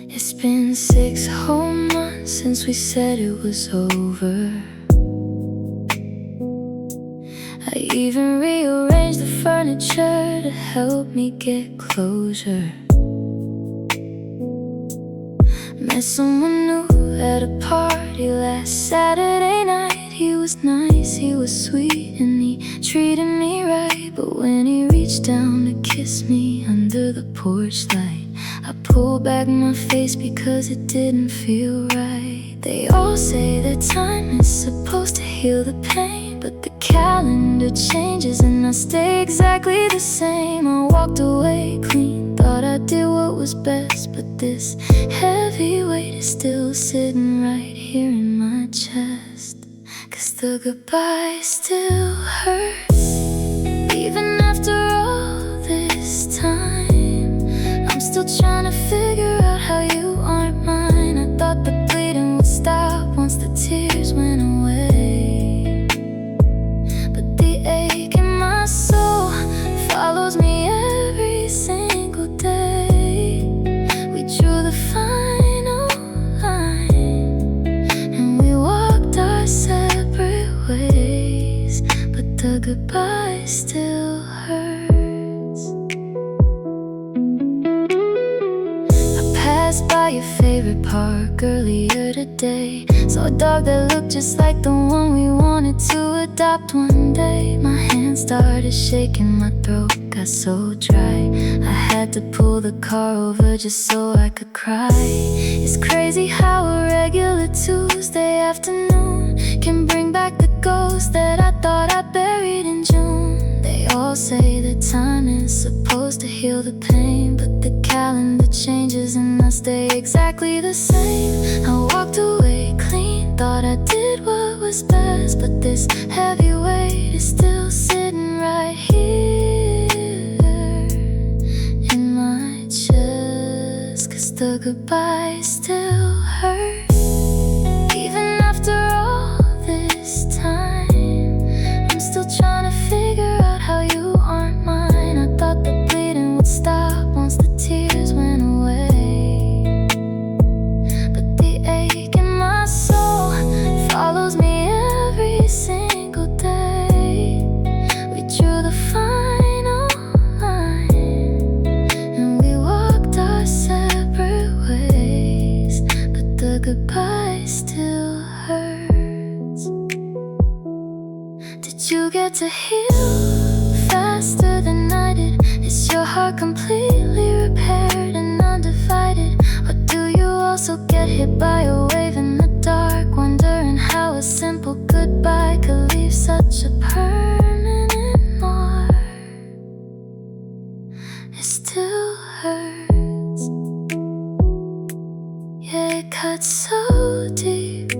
It's been 6 whole months since we said it was over. I even rearranged the furniture to help me get closure. Met someone new at a party last Saturday night. He was nice, he was sweet, and he treated me right. But when he reached down to kiss me under the porch light, I pulled back my face because it didn't feel right. They all say that time is supposed to heal the pain, but the calendar changes and I stay exactly the same. I walked away clean, thought I did what was best, but this heavy weight is still sitting right here in my chest. 'Cause the goodbye still hurts, even after all this time. I'm still trying to figure out how you aren't mine. I thought the bleeding would stop once the tears went away, but the ache in my soul follows me every single day. We drew the final line and we walked our separate ways, but the goodbye still hurts. Passed by your favorite park earlier today, saw a dog that looked just like the one we wanted to adopt one day. My hand started shaking, my throat got so dry. I had to pull the car over just so I could cry. It's crazy how a regular Tuesday afternoon can bring back the ghost that I thought I buried in June. They all say that time is supposed to heal the pain, but the calendar changes and I stay exactly the same. I walked away clean, thought I did what was best, but this heavy weight is still sitting right here in my chest. 'Cause the goodbye still hurts, even after all this time. I'm still trying to figure out how you aren't mine. I thought the bleeding would stop once the tears went away, but the ache in my soul follows me every single day. We drew the final line and we walked our separate ways, but the goodbye still hurts. Did you get to heal faster than I did? Is your heart completely repaired and undivided? Or do you also get hit by a wave in the dark, wondering how a simple goodbye could leave such a permanent mark? It still hurts, yeah, it cuts so deep,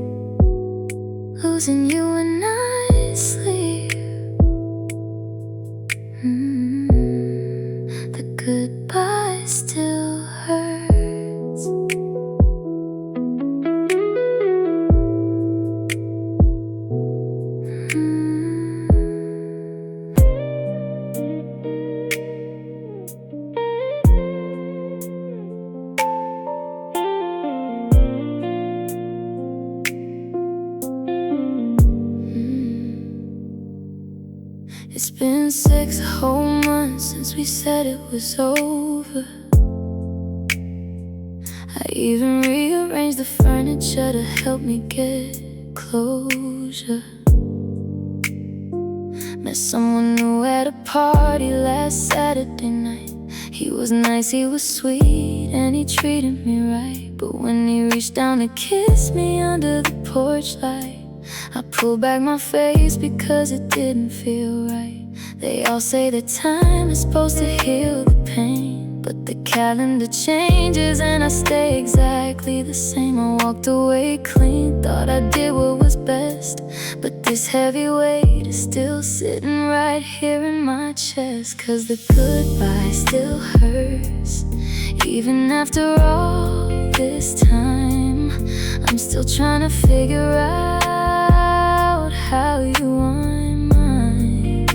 losing you when I sleep. The goodbye still hurts. It's been 6 whole months since we said it was over. I even rearranged the furniture to help me get closure. Met someone new at a party last Saturday night. He was nice, he was sweet, and he treated me right. But when he reached down to kiss me under the porch light, I pulled back my face because it didn't feel right. They all say that time is supposed to heal the pain, but the calendar changes and I stay exactly the same. I walked away clean, thought I did what was best, but this heavy weight is still sitting right here in my chest. 'Cause the goodbye still hurts, even after all this time. I'm still trying to figure out how you aren't mine.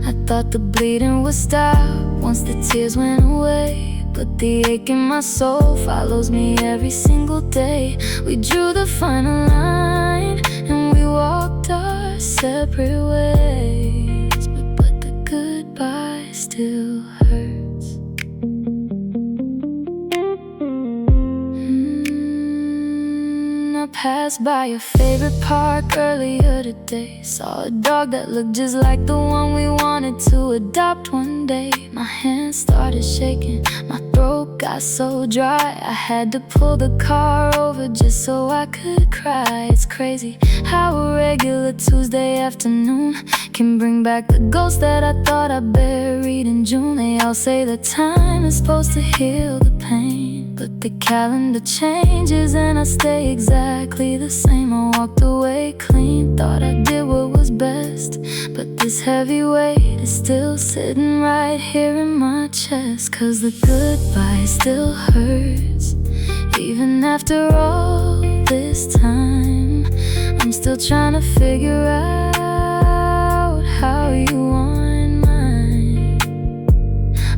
I thought the bleeding would stop once the tears went away, but the ache in my soul follows me every single day. We drew the final line and we walked our separate ways, but the goodbye still hurts. I passed by your favorite park earlier today. Saw a dog that looked just like the one we wanted to adopt one day. My hands started shaking, my throat got so dry, I had to pull the car over just so I could cry. It's crazy how a regular Tuesday afternoon can bring back the ghosts that I thought I buried in June. They all say that time is supposed to heal the pain, but the calendar changes and I stay exactly the same. I walked away clean, thought I did what was best, but this heavy weight is still sitting right here in my chest. 'Cause the goodbye still hurts, even after all this time. I'm still trying to figure out how you want mine.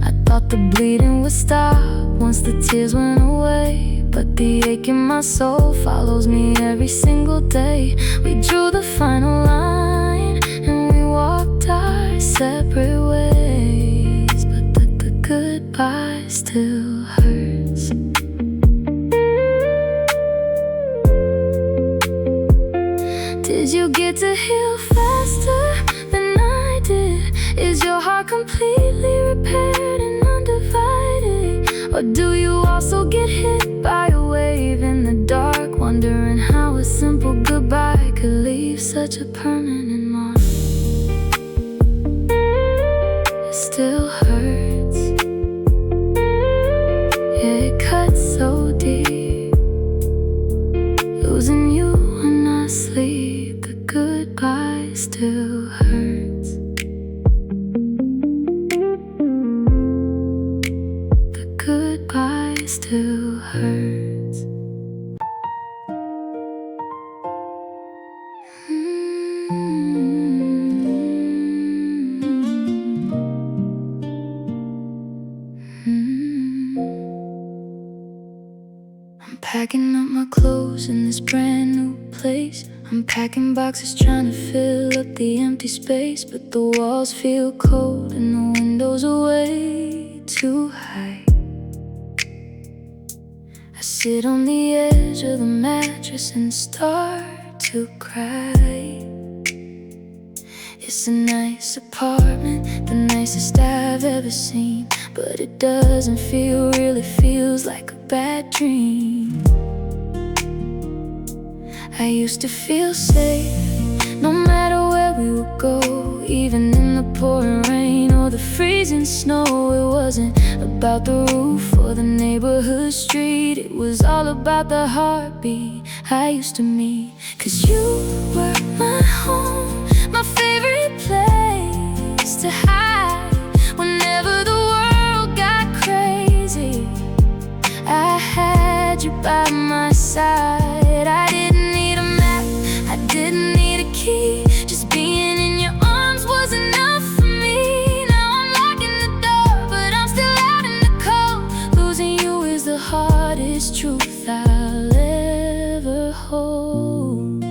I thought the bleeding would stop once the tears went away, but the ache in my soul follows me every single day. We drew the final line and we walked our separate ways, but the goodbye still hurts. Did you get to heal faster than I did? Is your heart completely repaired and undivided? Or do you also get hit by a wave in the dark, wondering how a simple goodbye could leave such a permanent mark? It still hurts, yeah, it cuts so deep. Losing you when I sleep, the goodbye still hurts. The goodbye still hurts. I'm packing up my clothes in this brand new place. I'm packing boxes trying to fill up the empty space, but the walls feel cold and the windows are way too high. I sit on the edge of the mattress and start to cry. It's a nice apartment, the nicest I've ever seen, but it doesn't feel real, it feels like a bad dream. I used to feel safe, no matter where we would go, even in the pouring rain or the freezing snow. It wasn't about the roof or the neighborhood street, it was all about the heartbeat I used to meet. 'Cause you were my home, my favorite place to hide whenever the world got crazy. I had you by my side, I didn't need a map, I didn't need a key. Just being in your arms was enough for me. Now I'm locking the door, but I'm still out in the cold. Losing you is the hardest truth I'll ever hold.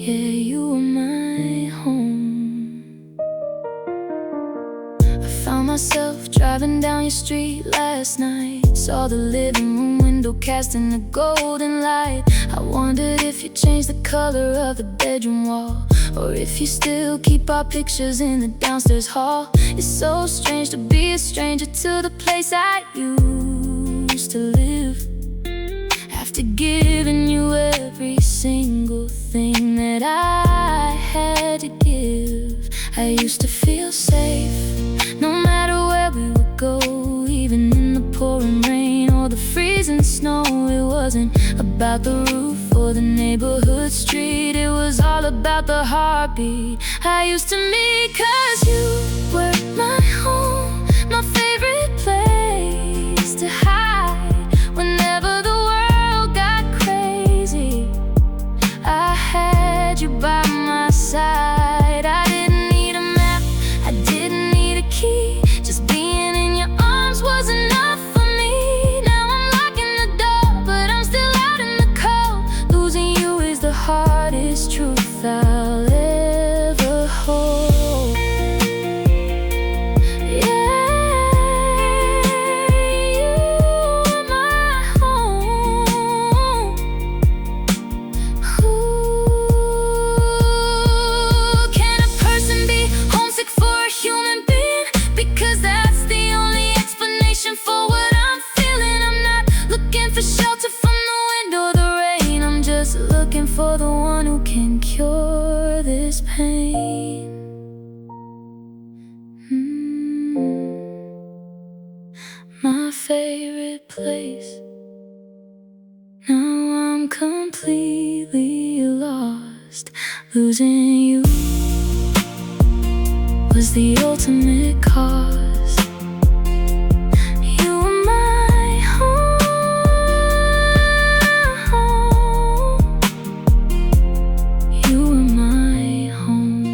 Yeah, you were my home. I found myself driving down your street last night, saw the living room window casting a golden light. I wondered if you changed the color of the bedroom wall, or if you still keep our pictures in the downstairs hall. It's so strange to be a stranger to the place I used to live, after giving you every single thing that I had to give. I used to feel safe, no matter where we would go, even in the pouring rain or the freezing snow. It wasn't about the roof or the neighborhood street, it was all about the heartbeat I used to meet. 'Cause you were my home, my favorite place to hide whenever the world got crazy. I had you by my side, I didn't need a map, I didn't need a key. Just being in your arms was enough. favorite place. Now I'm completely lost. Losing you was the ultimate cause. You were my home. You were my home.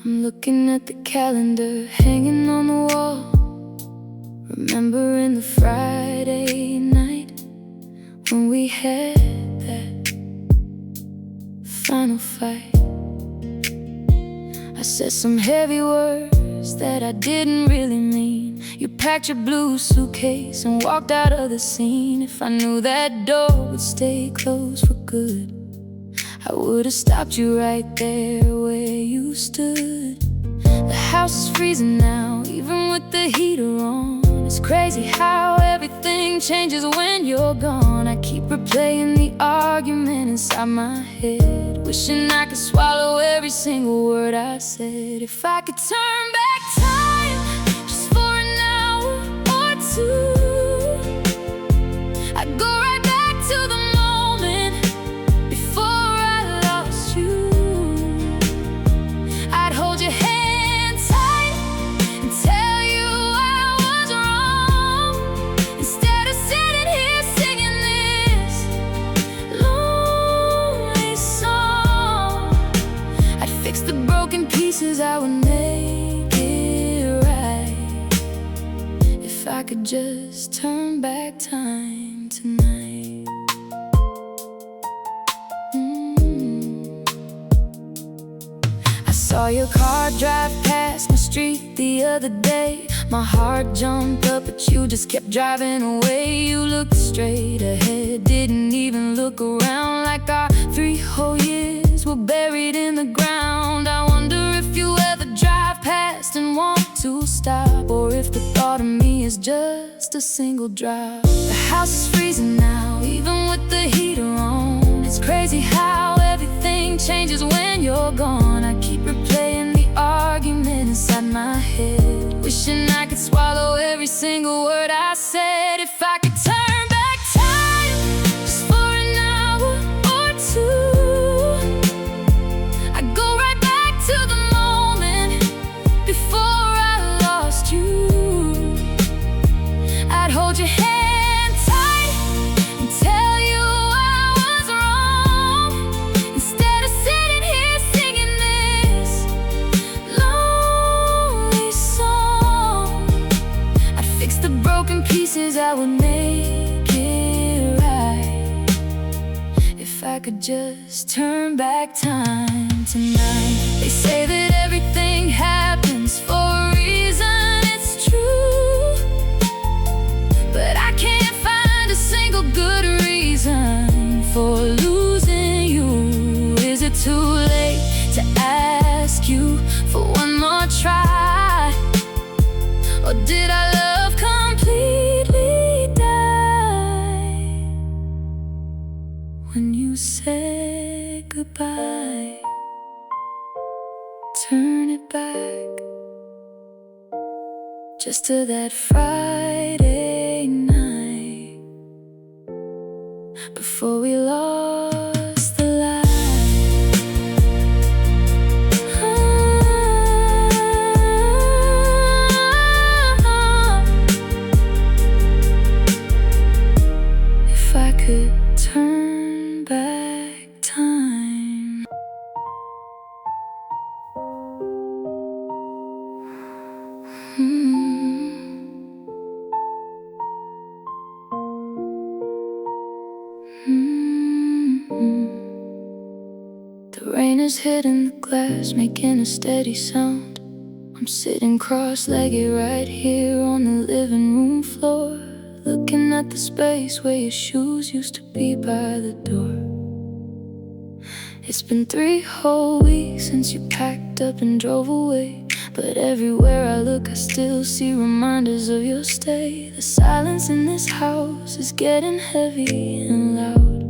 I'm looking at the calendar hanging on the wall, remembering the Friday night when we had that final fight. I said some heavy words that I didn't really mean. You packed your blue suitcase and walked out of the scene. If I knew that door would stay closed for good, I would've stopped you right there where you stood. The house is freezing now, even with the heater on. It's crazy how everything changes when you're gone. I keep replaying the argument inside my head, wishing I could swallow every single word I said. If I could turn back time just for an hour or two, I'd go right back to the moment before I lost you. I'd hold your hand tight and tell you I was wrong, instead of sitting here singing this lonely song. I'd fix the broken pieces, I would make it right. If I could just turn back time tonight. I saw your car drive past my street the other day. My heart jumped up, but you just kept driving away. You looked straight ahead, didn't even look around, like our 3 whole years were buried in the ground. I wonder if you ever drive past and want to stop, or if the thought of me is just a single drop. The house is freezing now, even with the heater on. It's crazy how everything changes when you're gone. I keep replaying the argument inside my head, wishing I could swallow every single word I said. If I could turn back time just for an hour or two, I'd go right back to the moment before I lost you. I'd hold your hand tight and tell you I was wrong, instead of sitting here singing this lonely song. I'd fix the broken pieces, I would make it right. If I could just turn back time tonight. They say that everything happens for a reason, it's true, but I can't find a single good reason for losing you. Is it too late to ask you for one more try, or did our love completely die when you said goodbye? Turn it back just to that Friday night before we lost the light. If I could turn back time. The rain is hitting the glass, making a steady sound. I'm sitting cross-legged right here on the living room floor, looking at the space where your shoes used to be by the door. It's been 3 whole weeks since you packed up and drove away, But everywhere I look, I still see reminders of your stay. The silence in this house is getting heavy and loud.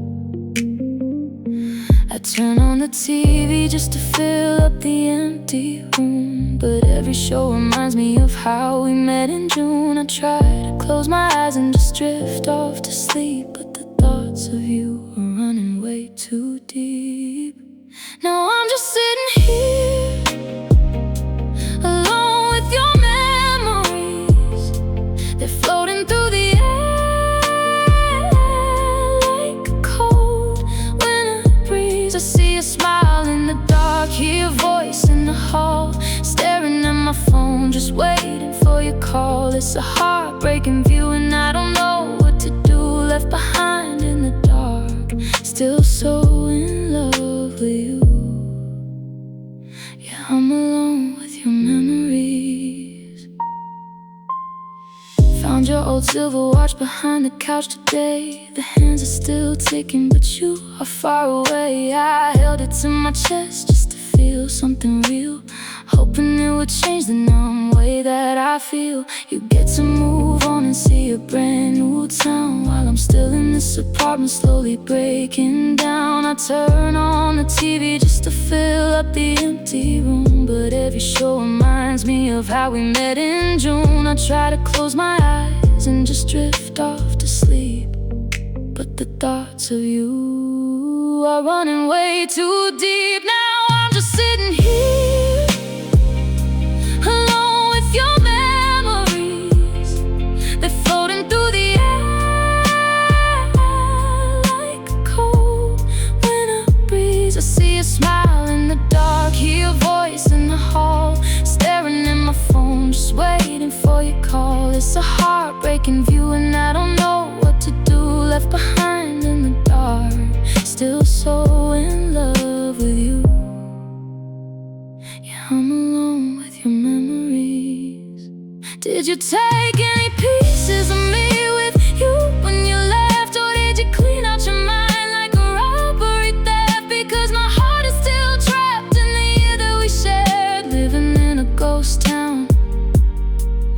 I turn on the TV just to fill up the empty room, but every show reminds me of how we met in June. I try to close my eyes and just drift off to sleep, but the thoughts of you are running way too deep. Now I'm just sitting here alone with your memories. They're floating through the air like a cold winter breeze. I see a smile in the dark, hear a voice in the hall, staring at my phone, just waiting for your call. It's a heartbreaking view and I don't know what to do. Left behind in the dark, still so in love with you. Yeah, I'm alone with your memories. Found your old silver watch behind the couch today. The hands are still ticking, but you are far away. I held it to my chest just to feel something real, hoping it would change the numb way that I feel. You get to move on and see a brand new town, while I'm still in this apartment slowly breaking down. I turn on the TV just to fill up the empty room, but every show reminds me of how we met in June. I try to close my eyes and just drift off to sleep, but the thoughts of you are running way too deep. Now I'm just sitting here alone with your memories. They're floating through the air like a cold winter breeze. I see a smile in the dark, hear a voice in the hall, staring at my phone, just waiting for your call. It's a heartbreaking view and I don't know what to do. Left behind in the dark, still so in love with you. Yeah, I'm alone with your memories. Did you take any pieces of me with you when you left, or did you clean out your mind like a robbery theft? Because my heart is still trapped in the year that we shared, living in a ghost town,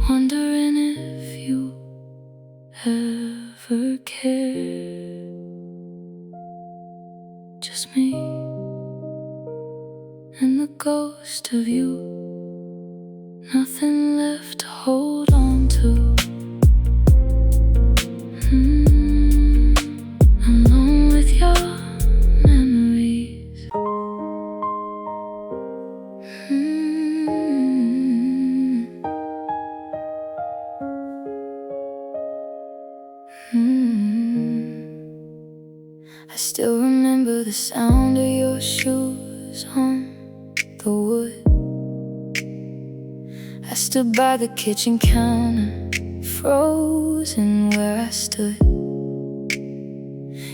wondering if you ever cared. Just me and the ghost of you, nothing left to hold on to. Alone with your memories. I still remember the sound of your shoes on the wood. I stood by the kitchen counter, frozen where I stood.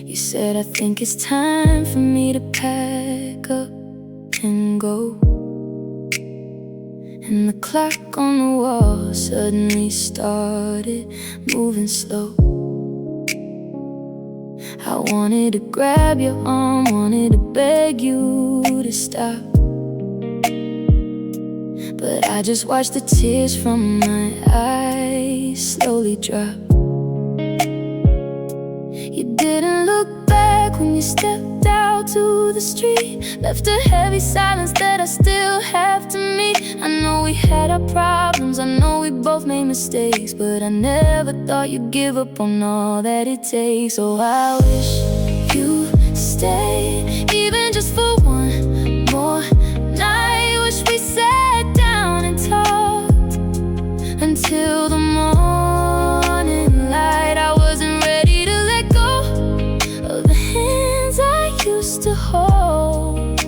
You said, I think it's time for me to pack up and go. And the clock on the wall suddenly started moving slow. I wanted to grab your arm, wanted to beg you to stop, but I just watched the tears from my eyes slowly drop. You didn't look back when you stepped out to the street, left a heavy silence that I still have to meet. I know we had our problems, I know we both made mistakes, but I never thought you'd give up on all that it takes. So I wish you stayed, even just for one more night. Wish we sat down and talked until the morning light. I wasn't ready to let go of the hands I used to hold.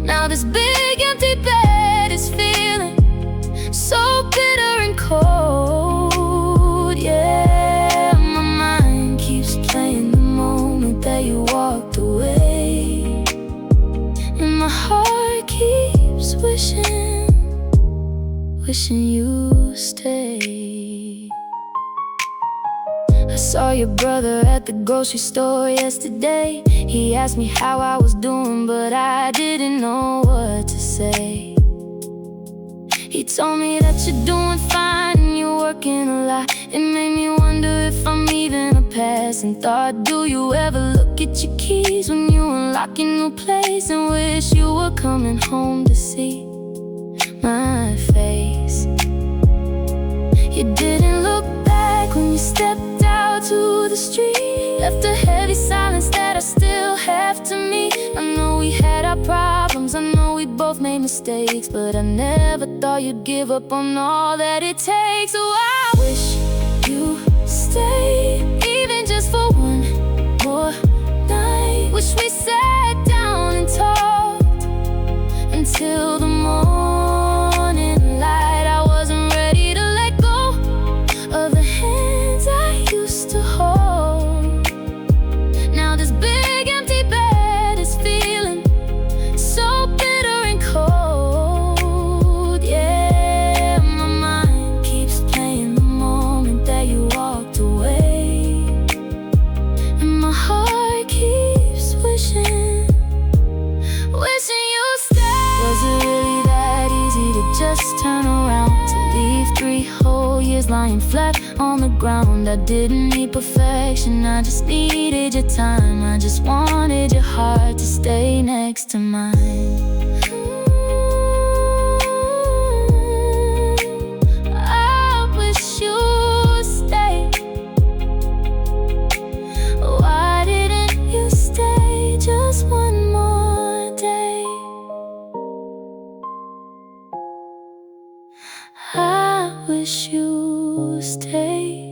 Now this big empty bed is feeling so bitter and cold. Yeah, my mind keeps playing the moment that you walked away, and my heart keeps wishing you stayed. I saw your brother at the grocery store yesterday. He asked me how I was doing, but I didn't know what to say. He told me that you're doing fine and you're working a lot. It made me wonder if I'm even a passing thought. Do you ever look at your keys when you unlock your new place and wish you were coming home to see my face? You didn't look back when you stepped out to the street, left a heavy silence that I still have to meet. I know we had our problems, I know we both made mistakes, but I never thought you'd give up on all that it takes. So I wish you stayed, even just for one more night. Wish we sat down and talked until the morning light. I wasn't ready to let go of the hands I used to hold. Now this big empty bed is feeling so bitter and cold. Yeah, my mind keeps playing the moment that you walked away, and my heart keeps wishing you stayed. Was it really that easy to just turn around, to leave 3 whole years lying flat on the ground? I didn't need perfection, I just needed your time. I just wanted your heart to stay next to mine. I wish you stayed. Why didn't you stay just one more day? I wish you stayed.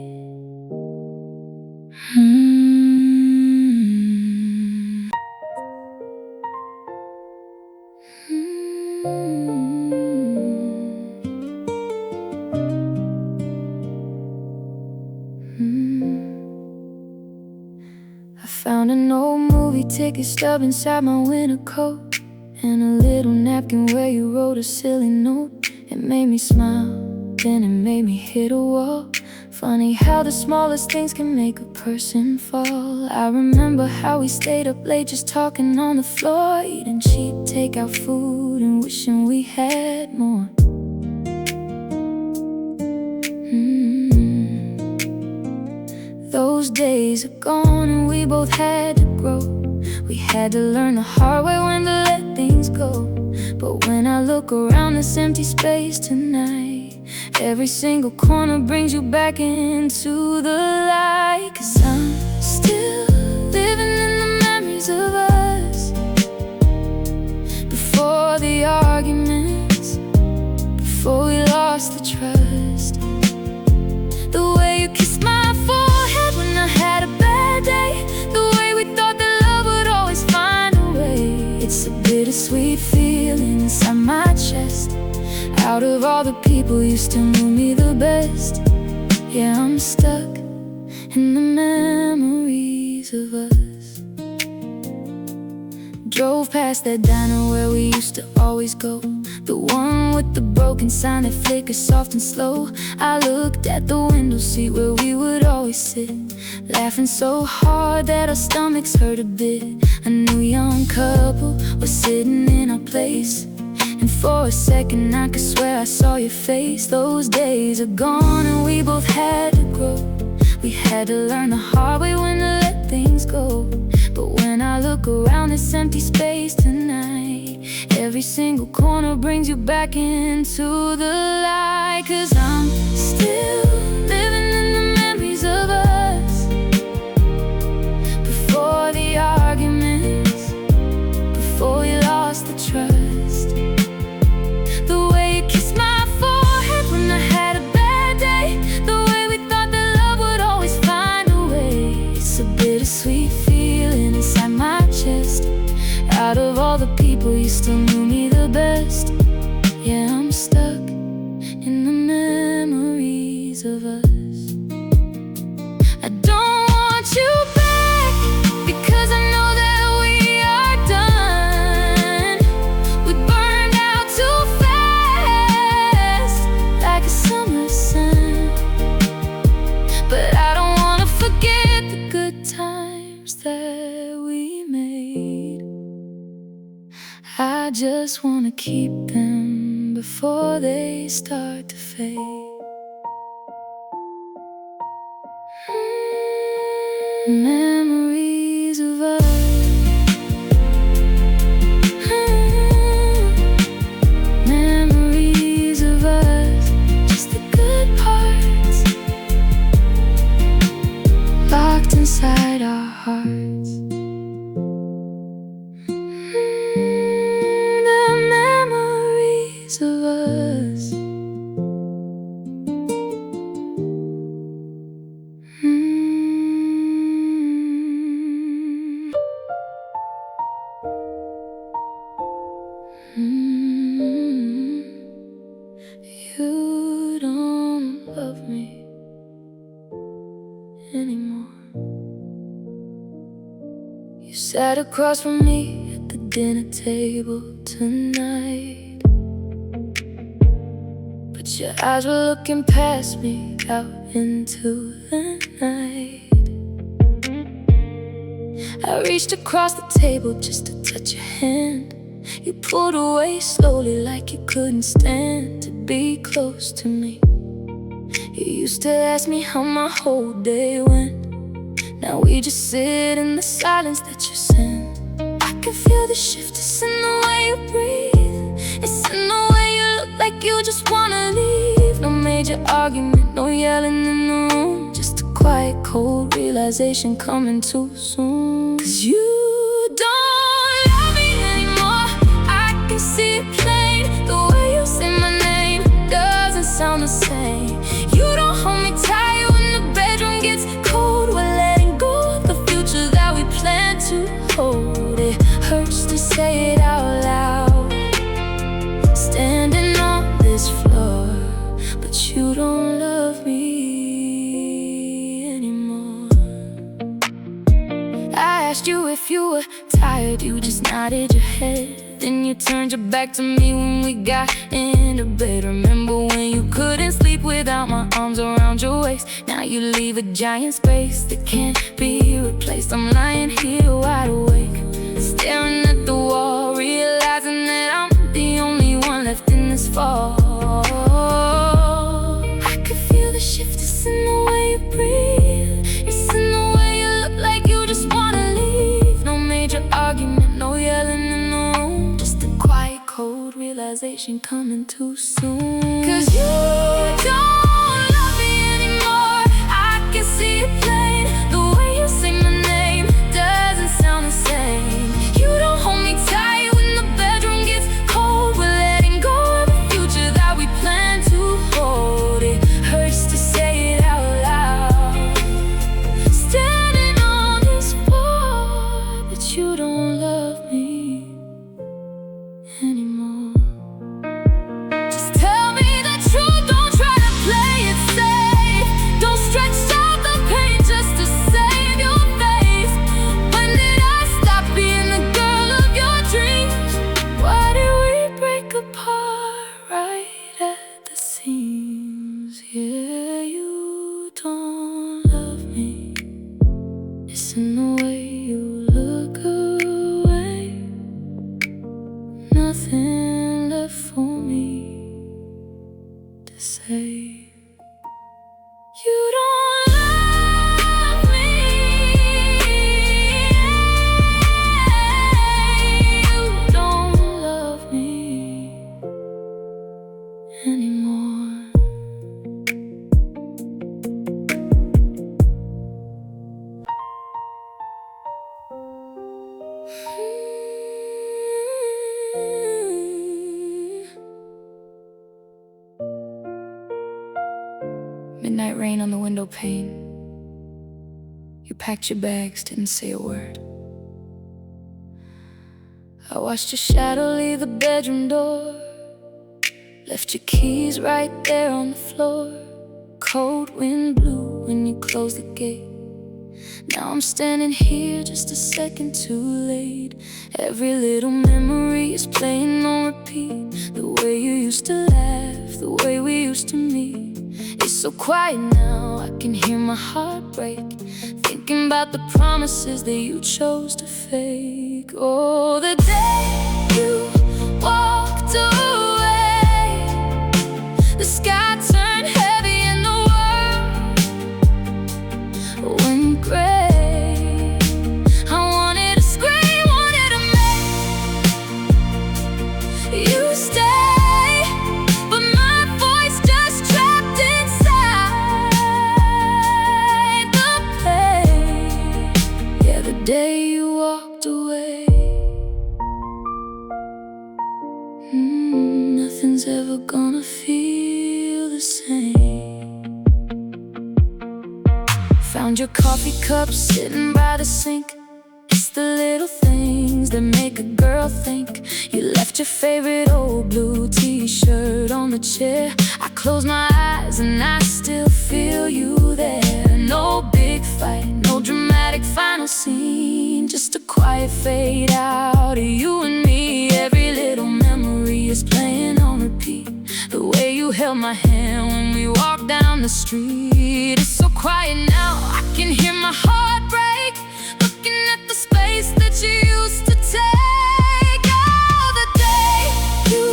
I found an old movie ticket stub inside my winter coat, and a little napkin where you wrote a silly note. It made me smile, then it made me hit a wall. Funny how the smallest things can make a person fall. I remember how we stayed up late just talking on the floor, eating cheap takeout food and wishing we had more. Those days are gone and we both had to grow. We had to learn the hard way when to let things go. But when I look around this empty space tonight, every single corner brings you back into the light. 'Cause I'm still living in the memories of us, before the arguments, before we lost the trust. The way you kissed my forehead when I had a bad day, the way we thought that love would always find a way. It's a bittersweet feeling inside my chest. Out of all the people, you still knew me the best. Yeah, I'm stuck in the memories of us. Drove past that diner where we used to always go, the one with the broken sign that flickers soft and slow. I looked at the window seat where we would always sit, laughing so hard that our stomachs hurt a bit. A new young couple was sitting in our place, and for a second I could swear I saw your face. Those days are gone and we both had to grow. We had to learn the hard way when to let things go. But when I look around this empty space tonight, every single corner brings you back into the light. 'Cause I'm still living in the memories of us, before the arguments, before we lost the trust. The way you kissed my forehead when I had a bad day, the way we thought that love would always find a way. It's a bittersweet feeling inside my chest. Out of all the people, you still knew me the best. Yeah, I'm stuck in the memories of us. I don't want you back, because I know that we are done. We burned out too fast, like a summer sun. But I don't wanna forget the good times that we made. I just wanna keep them before they start to fade. Memories of us. Memories of us, just the good parts, locked inside our hearts. The memories of us. You don't love me anymore. You sat across from me at the dinner table tonight, but your eyes were looking past me out into the night. I reached across the table just to touch your hand. You pulled away slowly like you couldn't stand to be close to me. You used to ask me how my whole day went. Now we just sit in the silence that you send. I can feel the shift, it's in the way you breathe. It's in the way you look like you just wanna leave. No major argument, no yelling in the room, just a quiet, cold realization coming too soon. 'Cause you see it plain, the way you say my name doesn't sound the same. You don't hold me tight when the bedroom gets cold. We're letting go of the future that we planned to hold. It hurts to say it out loud, standing on this floor, but you don't love me anymore. I asked you if you were tired, you just nodded your head. Then you turned your back to me when we got into bed. Remember when you couldn't sleep without my arms around your waist? Now you leave a giant space that can't be replaced. I'm lying here wide awake, staring at the wall, realizing that I'm the only one left in this fall. I could feel the shift, it's in the way you breathe. It's in the way you look like you just wanna leave. No major argument, no yelling in the room, just a quiet, cold realization coming too soon. 'Cause you don't love me anymore. I can see it plain, the way you say my name doesn't sound the same. You don't hold me tight when the bedroom gets cold. We're letting go of the future that we planned to hold. It hurts to say it out loud, standing on this floor, but you don't love me anymore. Just tell me the truth, don't try to play it safe. Don't stretch out the pain just to save your face. When did I stop being the girl of your dreams? Why did we break apart right at the seams? Yeah, you don't love me. It's in the way you look away. Nothing left for me to say. You don't love me. You don't love me anymore. Midnight rain on the window pane. You packed your bags, didn't say a word. I watched your shadow leave the bedroom door, left your keys right there on the floor. Cold wind blew when you closed the gate. Now I'm standing here just a second too late. Every little memory is playing on repeat. The way you used to laugh, the way we used to meet. It's so quiet now, I can hear my heart break, thinking about the promises that you chose to fake. Oh, the day you walked away, The sky turned heavy and the world went gray. I wanted to scream, wanted to make you stay, but my voice just trapped inside the pain. Yeah, the day you walked away, nothing's ever gonna feel the same. Found your coffee cup sitting by the sink. It's the little things that make a girl think. You left your favorite old blue t-shirt on the chair. I close my eyes and I still feel you there. No big fight, no dramatic final scene, just a quiet fade out of you and me. Every little memory is playing on repeat. The way you held my hand when we walked down the street. It's so quiet now, I can hear my heart break, looking at the space that you used to take. Oh, the day you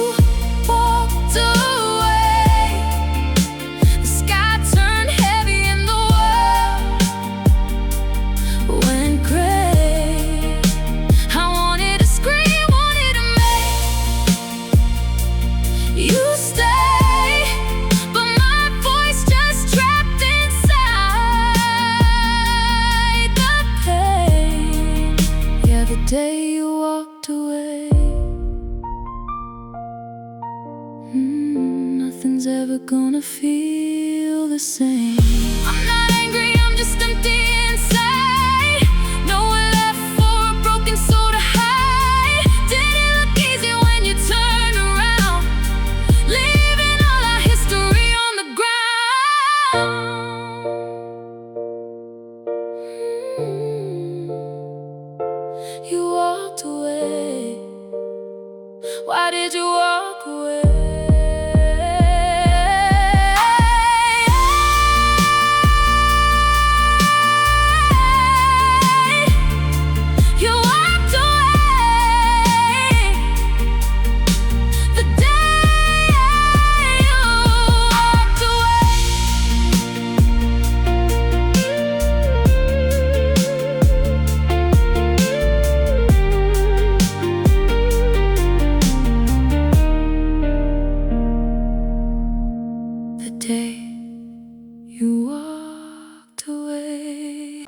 walked away, the sky turned heavy and the world went gray. I wanted to scream, wanted to make you stay, but my voice just trapped inside the pain. Yeah, the day you walked away, nothing's ever gonna feel the same. I'm not angry, I'm just empty inside. Nowhere left for a broken soul to hide. Didn't look easy when you turned around, leaving all our history on the ground. You walked away. Why did you walk away? You walked away. The day you walked away. The day you walked away.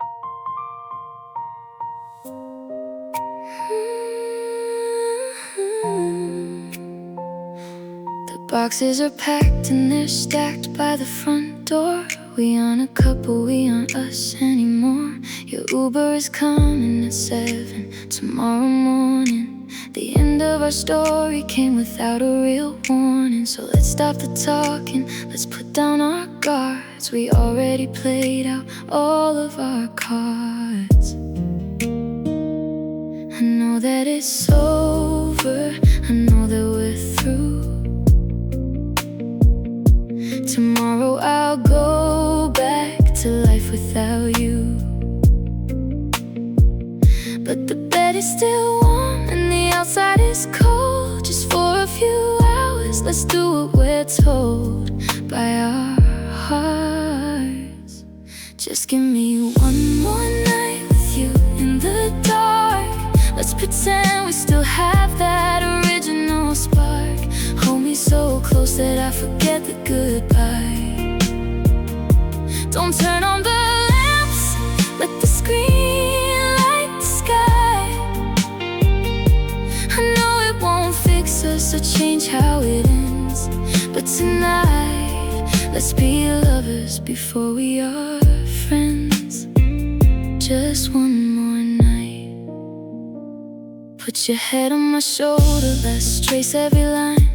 The boxes are packed and they're stacked by the front door. We aren't a couple, we aren't us anymore. Your Uber is coming at 7 tomorrow morning. The end of our story came without a real warning. So let's stop the talking, let's put down our guards. We already played out all of our cards. I know that it's over, I know that we're through. Tomorrow I'll go back to life without you. But the bed is still warm and the outside is cold. Just for a few hours, let's do what we're told by our hearts. Just give me one more night with you in the dark. Let's pretend we still have that original spark. Hold me so close that I forget the goodbye. Don't turn on the lamps, let the screen light the sky. I know it won't fix us or change how it ends, but tonight, let's be lovers before we are friends. Just one more night. Put your head on my shoulder, let's trace every line.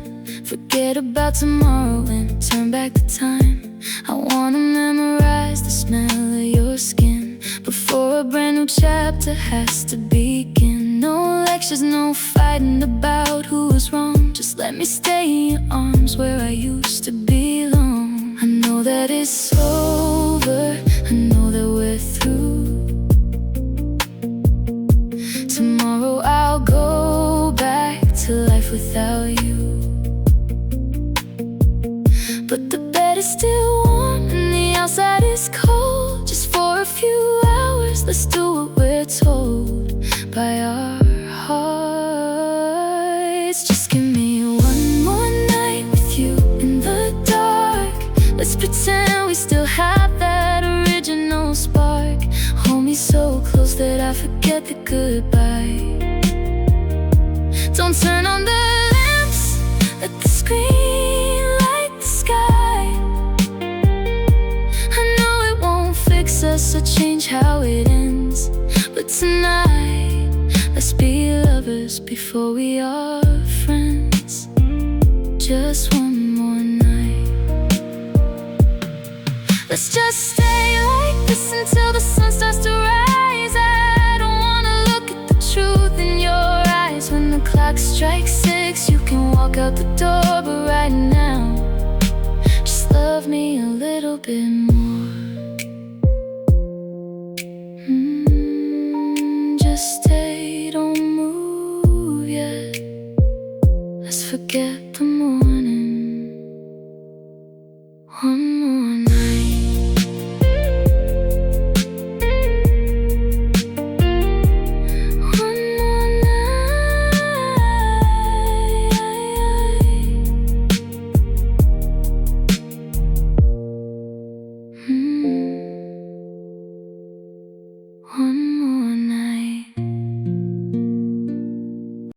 Forget about tomorrow and turn back the time. I wanna memorize the smell of your skin before a brand new chapter has to begin. No lectures, no fighting about who was wrong. Just let me stay in your arms where I used to belong. I know that it's over, I know that we're through. Tomorrow I'll go back to life without you. But Let's do what we're told by our hearts. Just give me one more night with you in the dark. Let's pretend we still have that original spark. Hold me so close that I forget the goodbye. Don't turn on the lamps, let the screen light the sky. I know it won't fix us or change how it ends, but tonight, let's be lovers before we are friends. Just one more night. Let's just stay like this until the sun starts to rise. I don't wanna look at the truth in your eyes. When the clock strikes 6, you can walk out the door, but right now, just love me a little bit more. Just stay, don't move yet. Let's forget the moment.